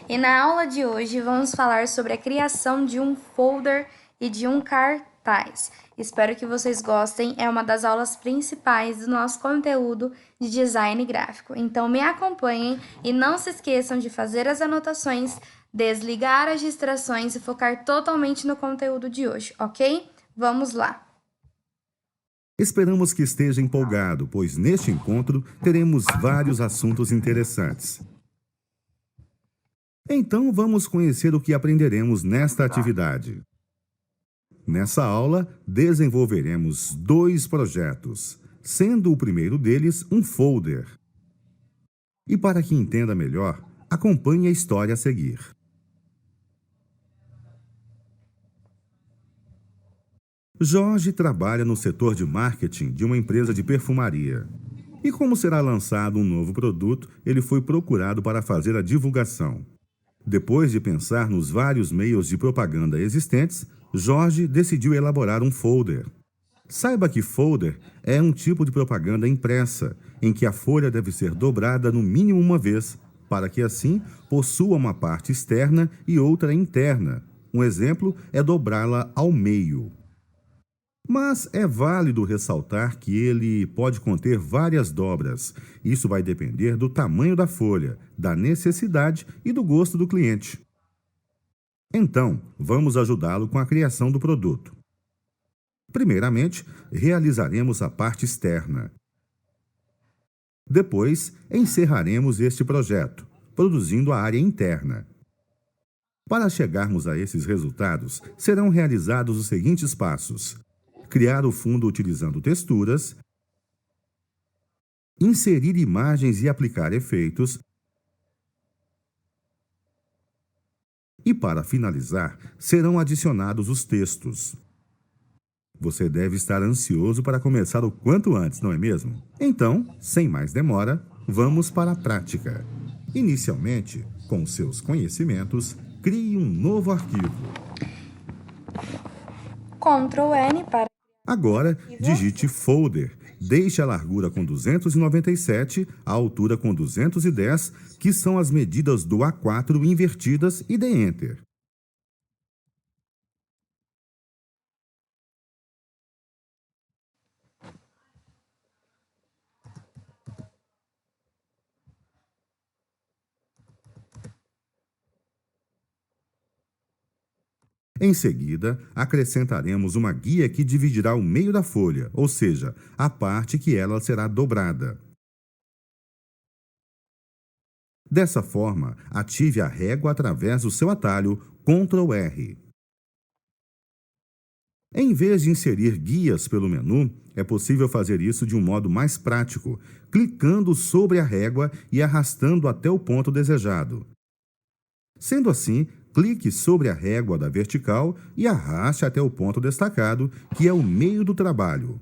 E na aula de hoje vamos falar sobre a criação de um folder e de um cartaz. Espero que vocês gostem, é uma das aulas principais do nosso conteúdo de design gráfico. Então me acompanhem e não se esqueçam de fazer as anotações, desligar as distrações e focar totalmente no conteúdo de hoje, ok? Vamos lá! Esperamos que esteja empolgado, pois neste encontro teremos vários assuntos interessantes. Então vamos conhecer o que aprenderemos nesta atividade. Nessa aula, desenvolveremos 2 projetos, sendo o primeiro deles um folder. E para que entenda melhor, acompanhe a história a seguir. Jorge trabalha no setor de marketing de uma empresa de perfumaria. E como será lançado um novo produto, ele foi procurado para fazer a divulgação. Depois de pensar nos vários meios de propaganda existentes, Jorge decidiu elaborar um folder. Saiba que folder é um tipo de propaganda impressa, em que a folha deve ser dobrada no mínimo uma vez, para que assim possua uma parte externa e outra interna. Um exemplo é dobrá-la ao meio. Mas é válido ressaltar que ele pode conter várias dobras. Isso vai depender do tamanho da folha, da necessidade e do gosto do cliente. Então, vamos ajudá-lo com a criação do produto. Primeiramente, realizaremos a parte externa. Depois, encerraremos este projeto, produzindo a área interna. Para chegarmos a esses resultados, serão realizados os seguintes passos: criar o fundo utilizando texturas, inserir imagens e aplicar efeitos, e para finalizar, serão adicionados os textos. Você deve estar ansioso para começar o quanto antes, não é mesmo? Então, sem mais demora, vamos para a prática. Inicialmente, com seus conhecimentos, crie um novo arquivo. Ctrl N para... Agora, digite folder. Deixe a largura com 297, a altura com 210, que são as medidas do A4 invertidas, e dê Enter. Em seguida, acrescentaremos uma guia que dividirá o meio da folha, ou seja, a parte que ela será dobrada. Dessa forma, ative a régua através do seu atalho Ctrl R. Em vez de inserir guias pelo menu, é possível fazer isso de um modo mais prático, clicando sobre a régua e arrastando até o ponto desejado. Sendo assim, clique sobre a régua da vertical e arraste até o ponto destacado, que é o meio do trabalho.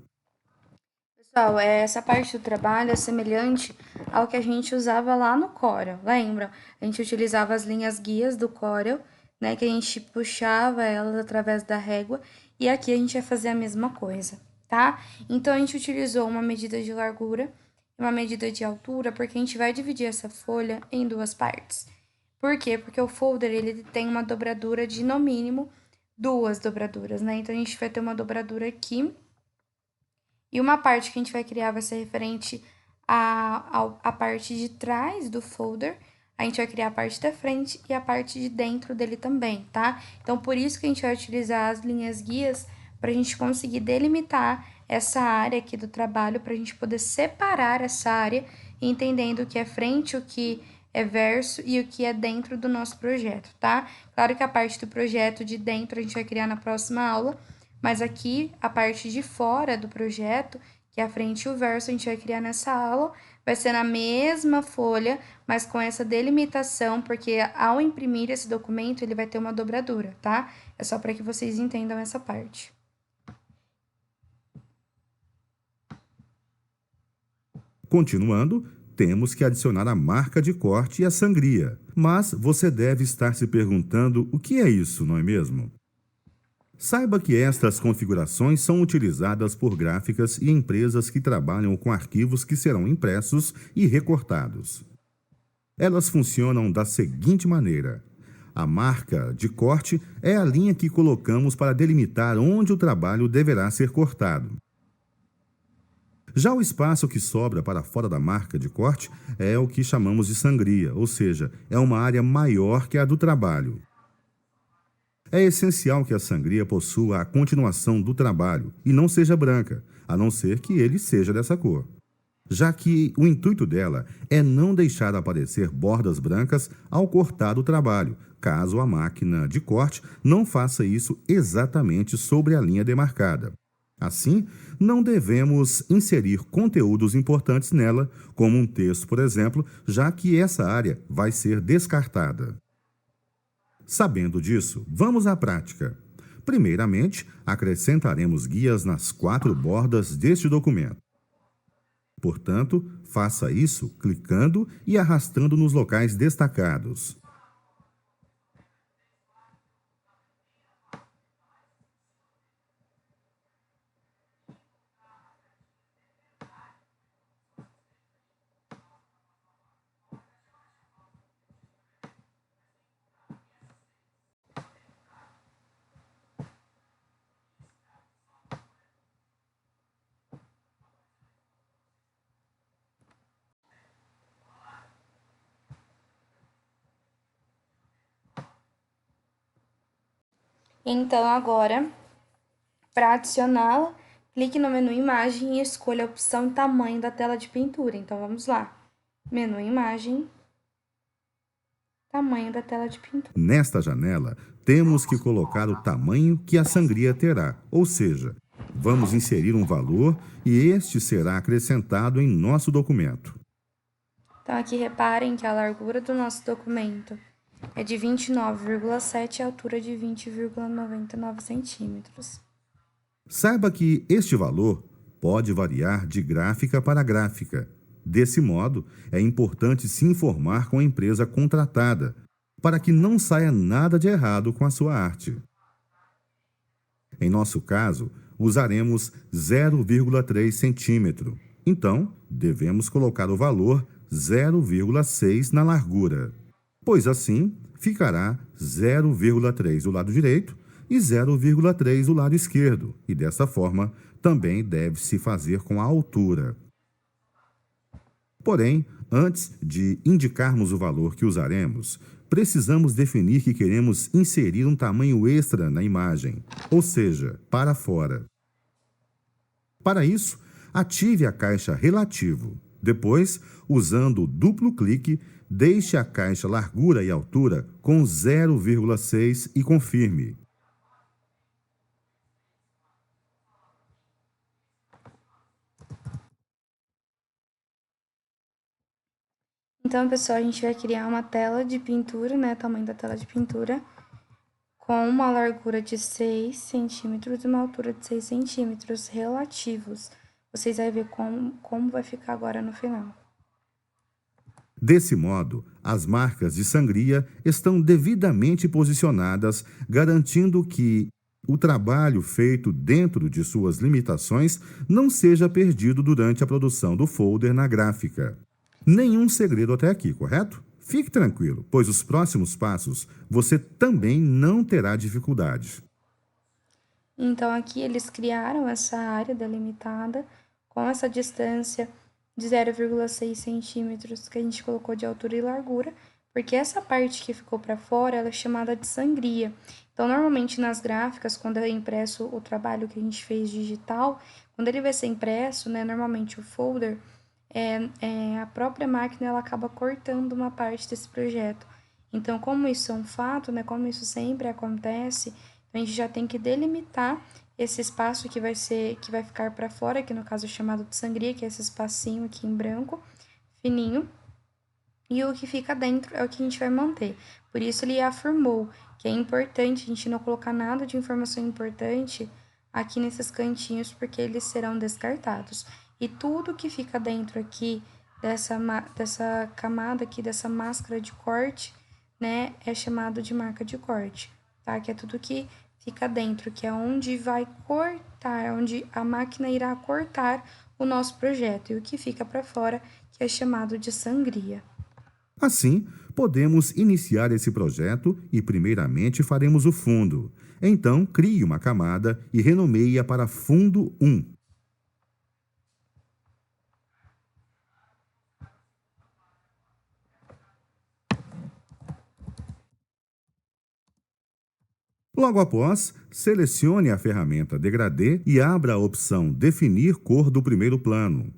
Pessoal, essa parte do trabalho é semelhante ao que a gente usava lá no Corel, lembra? A gente utilizava as linhas guias do Corel, né, que a gente puxava elas através da régua, e aqui a gente vai fazer a mesma coisa, tá? Então, a gente utilizou uma medida de largura e uma medida de altura, porque a gente vai dividir essa folha em 2 partes. Por quê? Porque o folder, ele tem uma dobradura de, no mínimo, 2 dobraduras, né? Então, a gente vai ter uma dobradura aqui, e uma parte que a gente vai criar vai ser referente à parte de trás do folder. A gente vai criar a parte da frente e a parte de dentro dele também, tá? Então, por isso que a gente vai utilizar as linhas guias para a gente conseguir delimitar essa área aqui do trabalho, para a gente poder separar essa área, entendendo o que é frente, o que é verso e o que é dentro do nosso projeto, tá? Claro que a parte do projeto de dentro a gente vai criar na próxima aula, mas aqui a parte de fora do projeto, que é a frente e o verso, a gente vai criar nessa aula, vai ser na mesma folha, mas com essa delimitação, porque ao imprimir esse documento, ele vai ter uma dobradura, tá? É só para que vocês entendam essa parte. Continuando, temos que adicionar a marca de corte e a sangria. Mas você deve estar se perguntando o que é isso, não é mesmo? Saiba que estas configurações são utilizadas por gráficas e empresas que trabalham com arquivos que serão impressos e recortados. Elas funcionam da seguinte maneira: a marca de corte é a linha que colocamos para delimitar onde o trabalho deverá ser cortado. Já o espaço que sobra para fora da marca de corte é o que chamamos de sangria, ou seja, é uma área maior que a do trabalho. É essencial que a sangria possua a continuação do trabalho e não seja branca, a não ser que ele seja dessa cor, já que o intuito dela é não deixar aparecer bordas brancas ao cortar o trabalho, caso a máquina de corte não faça isso exatamente sobre a linha demarcada. Assim, não devemos inserir conteúdos importantes nela, como um texto, por exemplo, já que essa área vai ser descartada. Sabendo disso, vamos à prática. Primeiramente, acrescentaremos guias nas 4 bordas deste documento. Portanto, faça isso clicando e arrastando nos locais destacados. Então, agora, para adicioná-la, clique no menu Imagem e escolha a opção Tamanho da tela de pintura. Então, vamos lá. Menu Imagem, Tamanho da tela de pintura. Nesta janela, temos que colocar o tamanho que a sangria terá, ou seja, vamos inserir um valor e este será acrescentado em nosso documento. Então, aqui reparem que a largura do nosso documento é de 29,7 e a altura de 20,99 centímetros. Saiba que este valor pode variar de gráfica para gráfica. Desse modo, é importante se informar com a empresa contratada, para que não saia nada de errado com a sua arte. Em nosso caso, usaremos 0,3 centímetro. Então, devemos colocar o valor 0,6 na largura, pois assim ficará 0,3 do lado direito e 0,3 do lado esquerdo, e dessa forma também deve-se fazer com a altura. Porém, antes de indicarmos o valor que usaremos, precisamos definir que queremos inserir um tamanho extra na imagem, ou seja, para fora. Para isso, ative a caixa Relativo. Depois, usando o duplo clique, deixe a caixa largura e altura com 0,6 e confirme. Então, pessoal, a gente vai criar uma tela de pintura, né? Tamanho da tela de pintura, com uma largura de 6 centímetros e uma altura de 6 centímetros relativos. Vocês vão ver como vai ficar agora no final. Desse modo, as marcas de sangria estão devidamente posicionadas, garantindo que o trabalho feito dentro de suas limitações não seja perdido durante a produção do folder na gráfica. Nenhum segredo até aqui, correto? Fique tranquilo, pois os próximos passos você também não terá dificuldade. Então, aqui eles criaram essa área delimitada com essa distância de 0,6 centímetros que a gente colocou de altura e largura, porque essa parte que ficou para fora, ela é chamada de sangria. Então, normalmente nas gráficas, quando é impresso o trabalho que a gente fez digital, quando ele vai ser impresso, né, normalmente o folder, a própria máquina ela acaba cortando uma parte desse projeto. Então, como isso é um fato, né, como isso sempre acontece, a gente já tem que delimitar esse espaço que vai ficar para fora, que no caso é chamado de sangria, que é esse espacinho aqui em branco, fininho, e o que fica dentro é o que a gente vai manter. Por isso ele afirmou que é importante a gente não colocar nada de informação importante aqui nesses cantinhos, porque eles serão descartados. E tudo que fica dentro aqui dessa camada aqui, dessa máscara de corte, né, é chamado de marca de corte, tá? Que é tudo que fica dentro, que é onde vai cortar, onde a máquina irá cortar o nosso projeto. E o que fica para fora, que é chamado de sangria. Assim, podemos iniciar esse projeto e, primeiramente, faremos o fundo. Então, crie uma camada e renomeie-a para Fundo 1. Logo após, selecione a ferramenta Degradê e abra a opção Definir cor do primeiro plano.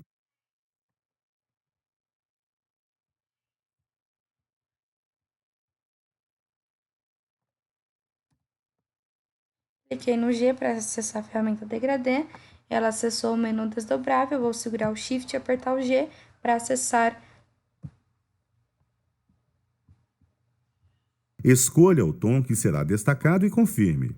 Cliquei no G para acessar a ferramenta degradê. Ela acessou o menu desdobrável. Eu vou segurar o Shift e apertar o G para acessar. Escolha o tom que será destacado e confirme.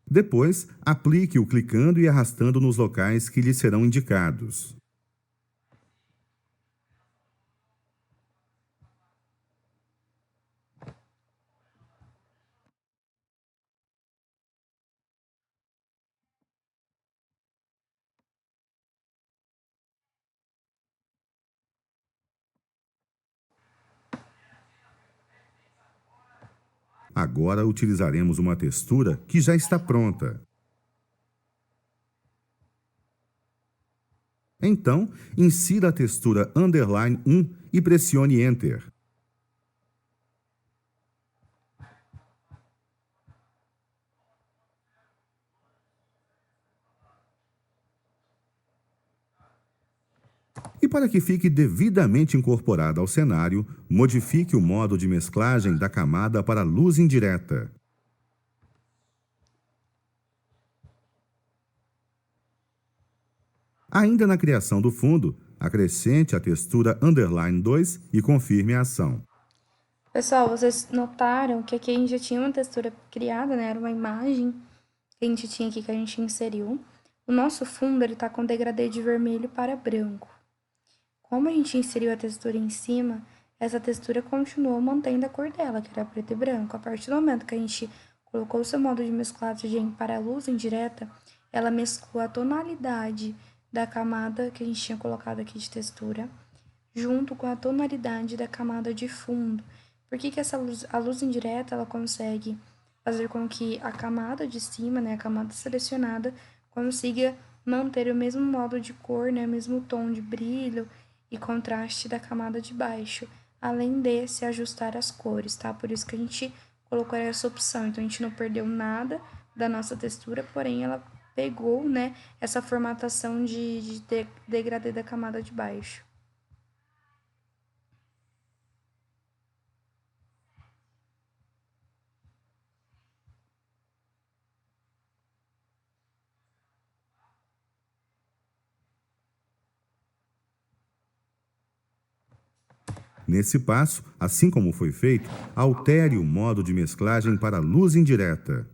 Depois, aplique-o clicando e arrastando nos locais que lhe serão indicados. Agora utilizaremos uma textura que já está pronta. Então, insira a textura Underline 1 e pressione Enter. E para que fique devidamente incorporada ao cenário, modifique o modo de mesclagem da camada para luz indireta. Ainda na criação do fundo, acrescente a textura Underline 2 e confirme a ação. Pessoal, vocês notaram que aqui a gente já tinha uma textura criada, né? Era uma imagem que a gente tinha aqui, que a gente inseriu. O nosso fundo, ele tá com degradê de vermelho para branco. Como a gente inseriu a textura em cima, essa textura continuou mantendo a cor dela, que era preto e branco. A partir do momento que a gente colocou o seu modo de mesclagem para a luz indireta, ela mesclou a tonalidade da camada que a gente tinha colocado aqui de textura, junto com a tonalidade da camada de fundo. Por que a luz indireta, ela consegue fazer com que a camada de cima, né, a camada selecionada, consiga manter o mesmo modo de cor, né, o mesmo tom de brilho e contraste da camada de baixo, além de se ajustar as cores, tá? Por isso que a gente colocou essa opção. Então, a gente não perdeu nada da nossa textura, porém, ela pegou, né, essa formatação de degradê da camada de baixo. Nesse passo, assim como foi feito, altere o modo de mesclagem para luz indireta.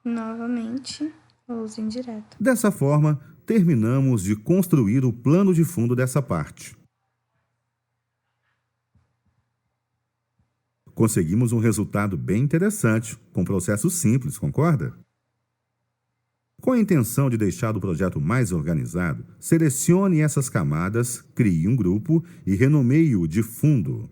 Novamente, luz indireta. Dessa forma, terminamos de construir o plano de fundo dessa parte. Conseguimos um resultado bem interessante, com processo simples, concorda? Com a intenção de deixar o projeto mais organizado, selecione essas camadas, crie um grupo e renomeie-o de fundo.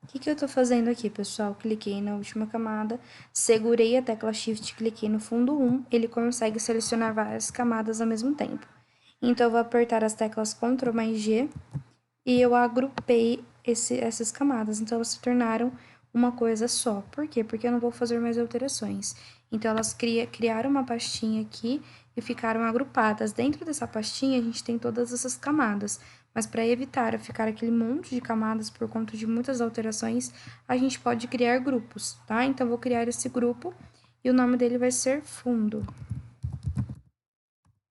O que eu tô fazendo aqui, pessoal? Cliquei na última camada, segurei a tecla Shift, cliquei no fundo 1, ele consegue selecionar várias camadas ao mesmo tempo. Então, eu vou apertar as teclas Ctrl mais G e eu agrupei essas camadas. Então, elas se tornaram uma coisa só. Por quê? Porque eu não vou fazer mais alterações. Então, elas criaram uma pastinha aqui e ficaram agrupadas. Dentro dessa pastinha, a gente tem todas essas camadas. Mas para evitar ficar aquele monte de camadas por conta de muitas alterações, a gente pode criar grupos, tá? Então, eu vou criar esse grupo e o nome dele vai ser fundo.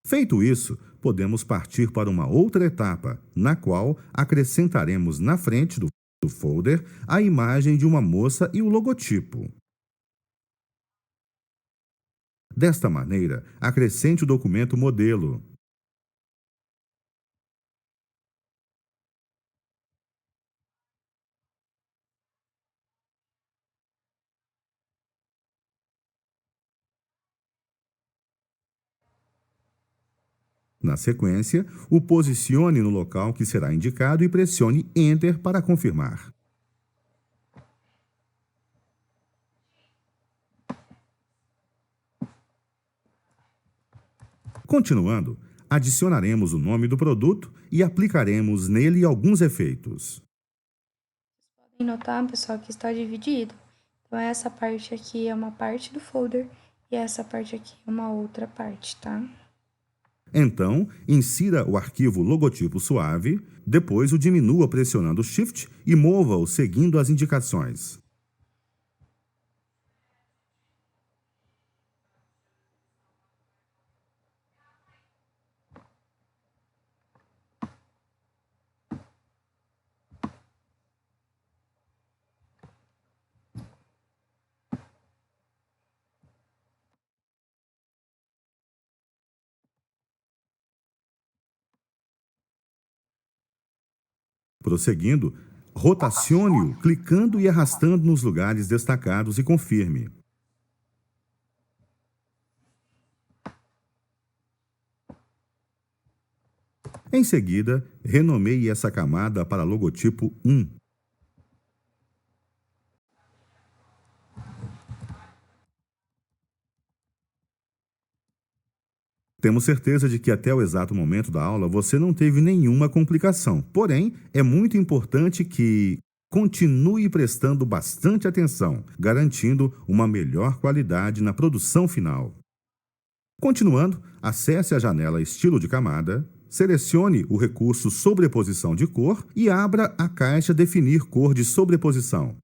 Feito isso, podemos partir para uma outra etapa, na qual acrescentaremos na frente do folder a imagem de uma moça e o logotipo. Desta maneira, acrescente o documento modelo. Na sequência, o posicione no local que será indicado e pressione Enter para confirmar. Continuando, adicionaremos o nome do produto e aplicaremos nele alguns efeitos. Podem notar, pessoal, que está dividido. Então, essa parte aqui é uma parte do folder e essa parte aqui é uma outra parte, tá? Então, insira o arquivo logotipo suave, depois o diminua pressionando Shift e mova-o seguindo as indicações. Prosseguindo, rotacione-o clicando e arrastando nos lugares destacados e confirme. Em seguida, renomeie essa camada para logotipo 1. Temos certeza de que até o exato momento da aula você não teve nenhuma complicação. Porém, é muito importante que continue prestando bastante atenção, garantindo uma melhor qualidade na produção final. Continuando, acesse a janela Estilo de camada, selecione o recurso Sobreposição de cor e abra a caixa Definir cor de sobreposição.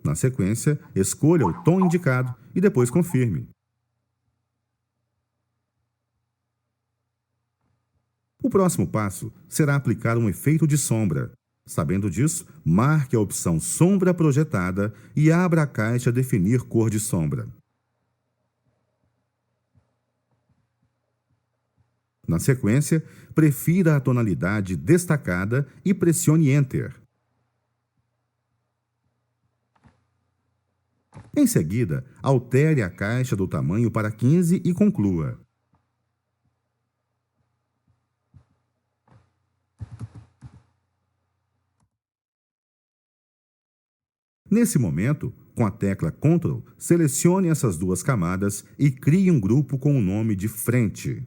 Na sequência, escolha o tom indicado e depois confirme. O próximo passo será aplicar um efeito de sombra. Sabendo disso, marque a opção Sombra Projetada e abra a caixa Definir cor de sombra. Na sequência, prefira a tonalidade destacada e pressione Enter. Em seguida, altere a caixa do tamanho para 15 e conclua. Nesse momento, com a tecla Ctrl, selecione essas duas camadas e crie um grupo com o nome de Frente.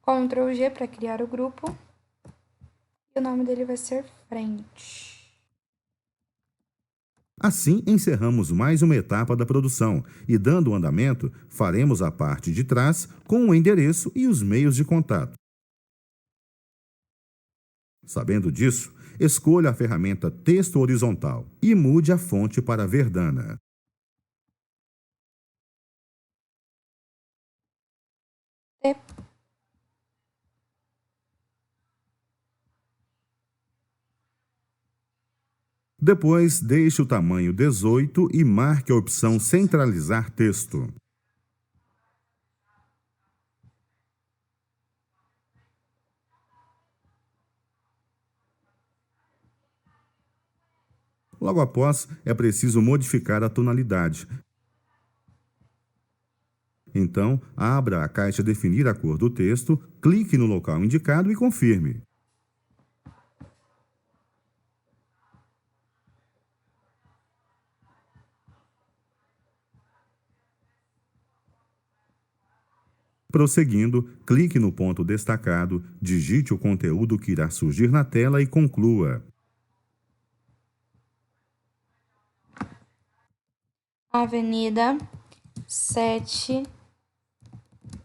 Ctrl G para criar o grupo. E o nome dele vai ser Frente. Assim, encerramos mais uma etapa da produção e, dando andamento, faremos a parte de trás com o endereço e os meios de contato. Sabendo disso, escolha a ferramenta Texto Horizontal e mude a fonte para Verdana. T. Depois, deixe o tamanho 18 e marque a opção Centralizar texto. Logo após, é preciso modificar a tonalidade. Então, abra a caixa Definir a cor do texto, clique no local indicado e confirme. Prosseguindo, clique no ponto destacado, digite o conteúdo que irá surgir na tela e conclua. Avenida 7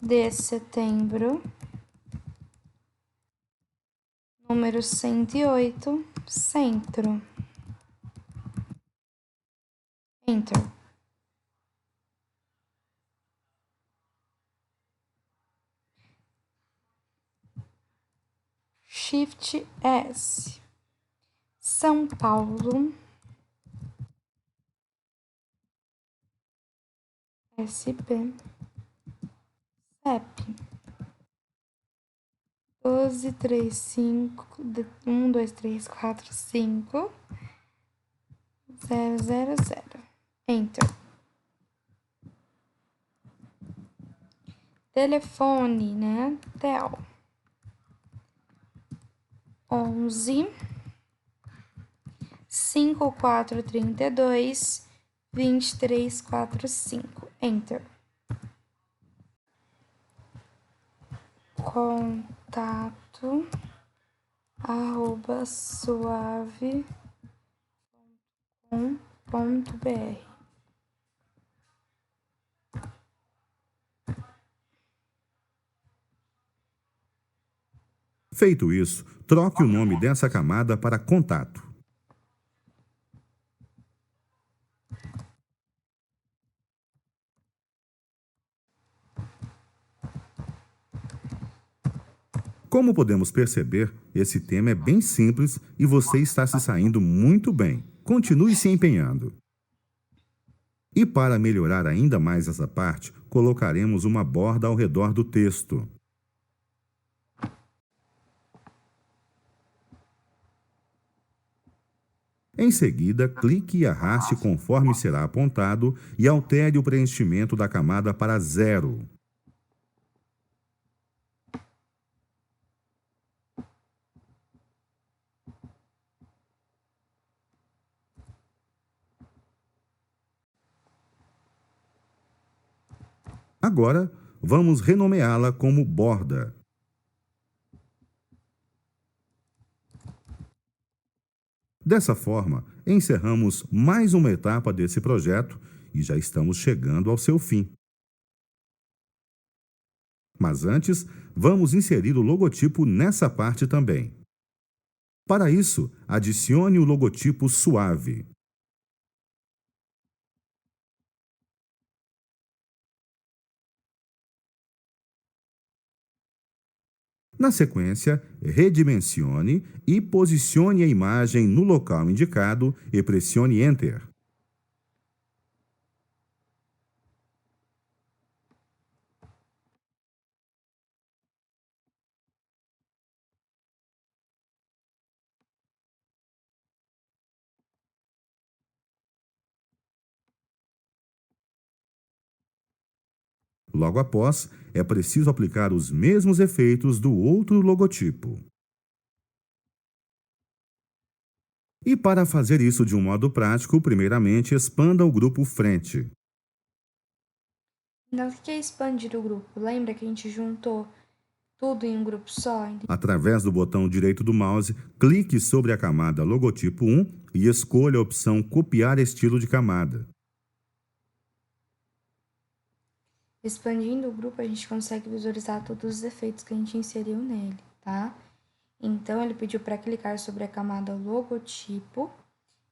de Setembro, número 108, Centro. Enter. Shift S. São Paulo, SP, CEP, 123512345000. Enter. Telefone, né? Tel. 11 5432 2345. Enter. Contato @suave.com.br. Feito isso, troque o nome dessa camada para contato. Como podemos perceber, esse tema é bem simples e você está se saindo muito bem. Continue se empenhando. E para melhorar ainda mais essa parte, colocaremos uma borda ao redor do texto. Em seguida, clique e arraste conforme será apontado e altere o preenchimento da camada para 0. Agora, vamos renomeá-la como borda. Dessa forma, encerramos mais uma etapa desse projeto e já estamos chegando ao seu fim. Mas antes, vamos inserir o logotipo nessa parte também. Para isso, adicione o logotipo Suave. Na sequência, redimensione e posicione a imagem no local indicado e pressione Enter. Logo após, é preciso aplicar os mesmos efeitos do outro logotipo. E para fazer isso de um modo prático, primeiramente expanda o grupo Frente. Então, o que é expandir o grupo? Lembra que a gente juntou tudo em um grupo só? Através do botão direito do mouse, clique sobre a camada Logotipo 1 e escolha a opção Copiar estilo de camada. Expandindo o grupo, a gente consegue visualizar todos os efeitos que a gente inseriu nele, tá? Então, ele pediu para clicar sobre a camada logotipo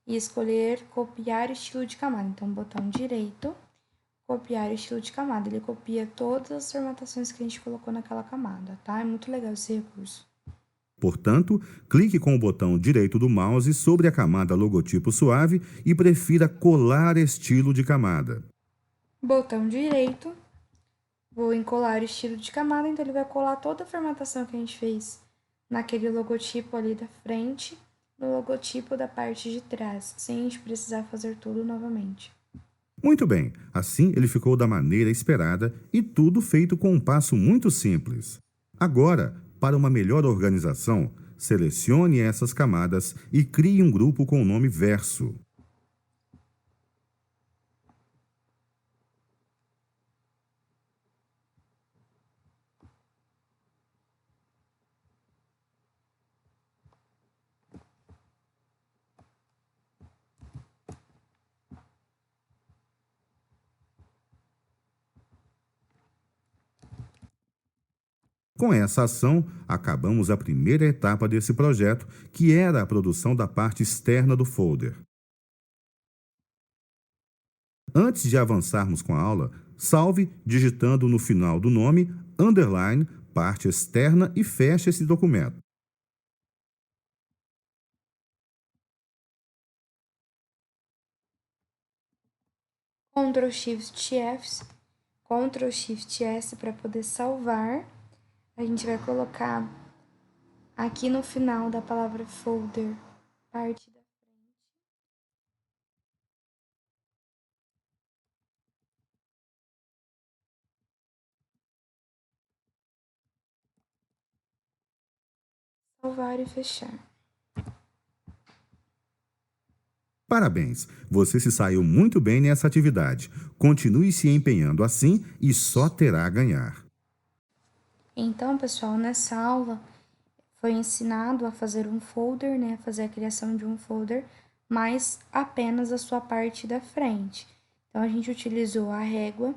e escolher copiar estilo de camada. Então, botão direito, copiar estilo de camada. Ele copia todas as formatações que a gente colocou naquela camada, tá? É muito legal esse recurso. Portanto, clique com o botão direito do mouse sobre a camada Logotipo Suave e prefira colar estilo de camada. Botão direito, vou em colar estilo de camada, então ele vai colar toda a formatação que a gente fez naquele logotipo ali da frente, no logotipo da parte de trás, sem a gente precisar fazer tudo novamente. Muito bem, assim ele ficou da maneira esperada e tudo feito com um passo muito simples. Agora, para uma melhor organização, selecione essas camadas e crie um grupo com o nome Verso. Com essa ação, acabamos a primeira etapa desse projeto, que era a produção da parte externa do folder. Antes de avançarmos com a aula, salve digitando no final do nome, underline, parte externa e feche esse documento. Ctrl Shift F, Ctrl Shift S para poder salvar. A gente vai colocar aqui no final da palavra folder, parte da frente. Salvar e fechar. Parabéns, você se saiu muito bem nessa atividade. Continue se empenhando assim e só terá a ganhar. Então, pessoal, nessa aula foi ensinado a fazer um folder, né, a fazer a criação de um folder, mas apenas a sua parte da frente. Então, a gente utilizou a régua,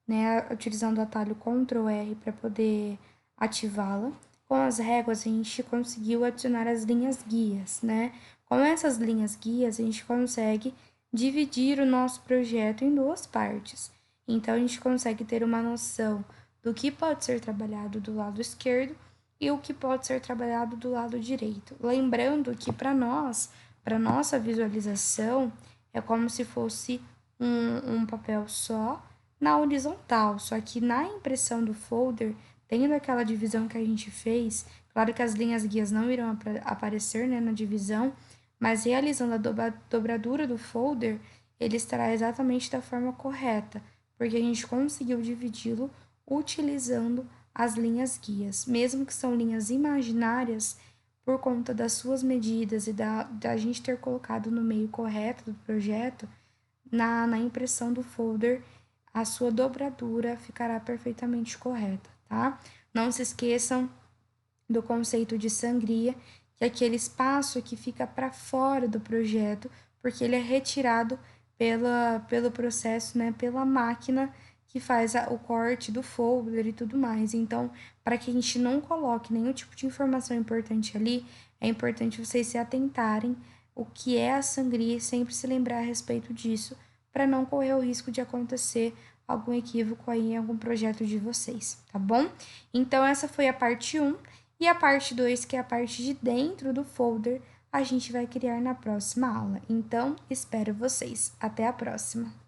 né, utilizando o atalho Ctrl R para poder ativá-la. Com as réguas, a gente conseguiu adicionar as linhas guias, né? Com essas linhas guias, a gente consegue dividir o nosso projeto em duas partes. Então, a gente consegue ter uma noção do que pode ser trabalhado do lado esquerdo e o que pode ser trabalhado do lado direito. Lembrando que para nós, para nossa visualização, é como se fosse um papel só na horizontal, só que na impressão do folder, tendo aquela divisão que a gente fez, claro que as linhas guias não irão aparecer, né, na divisão, mas realizando a dobradura do folder, ele estará exatamente da forma correta, porque a gente conseguiu dividi-lo utilizando as linhas guias, mesmo que são linhas imaginárias, por conta das suas medidas e da gente ter colocado no meio correto do projeto, na impressão do folder, a sua dobradura ficará perfeitamente correta, tá? Não se esqueçam do conceito de sangria, que é aquele espaço que fica para fora do projeto, porque ele é retirado pelo processo, né, pela máquina que faz o corte do folder e tudo mais. Então, para que a gente não coloque nenhum tipo de informação importante ali, é importante vocês se atentarem o que é a sangria e sempre se lembrar a respeito disso, para não correr o risco de acontecer algum equívoco aí em algum projeto de vocês, tá bom? Então, essa foi a parte 1. E a parte 2, que é a parte de dentro do folder, a gente vai criar na próxima aula. Então, espero vocês. Até a próxima!